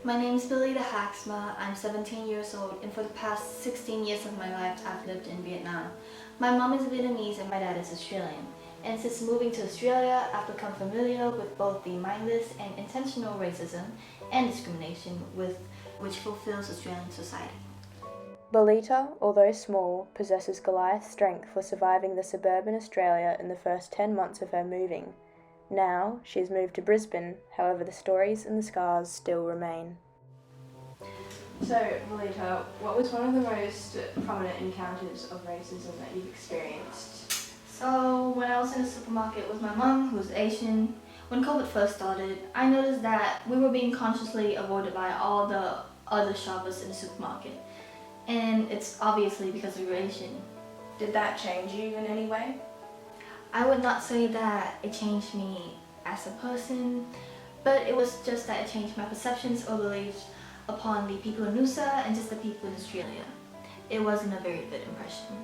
My name is Billy the Haxma. I'm 17 years old, and for the past 16 years of my life, I've lived in Vietnam. My mom is Vietnamese and my dad is Australian. And since moving to Australia, I've become familiar with both the mindless and intentional racism and discrimination with which fulfills Australian society. Lolita, although small, possesses Goliath's strength for surviving the suburban Australia in the first 10 months of her moving. Now, she has moved to Brisbane, however the stories and the scars still remain. So, Lolita, what was one of the most prominent encounters of racism that you've experienced? So when I was in the supermarket with my mom, who's Asian, when COVID first started, I noticed that we were being consciously avoided by all the other shoppers in the supermarket. And it's obviously because we were Asian. Did that change you in any way? I would not say that it changed me as a person, but it was just that it changed my perceptions or beliefs upon the people in Noosa and just the people in Australia. It wasn't a very good impression.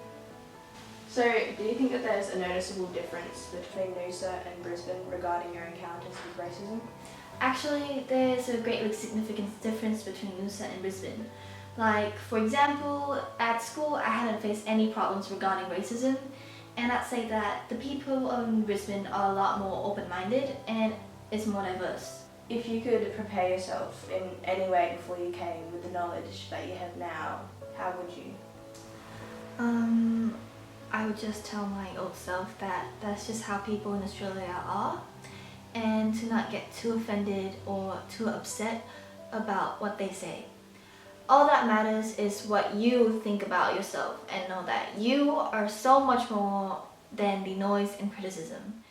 So, do you think that there's a noticeable difference between Noosa and Brisbane regarding your encounters with racism? Actually, there's a greatly significant difference between Noosa and Brisbane. Like, for example, at school I hadn't faced any problems regarding racism, and I'd say that the people in Brisbane are a lot more open-minded and it's more diverse. If you could prepare yourself in any way before you came with the knowledge that you have now, how would you? I would just tell my old self that that's just how people in Australia are, and to not get too offended or too upset about what they say. All that matters is what you think about yourself, and know that you are so much more than the noise and criticism.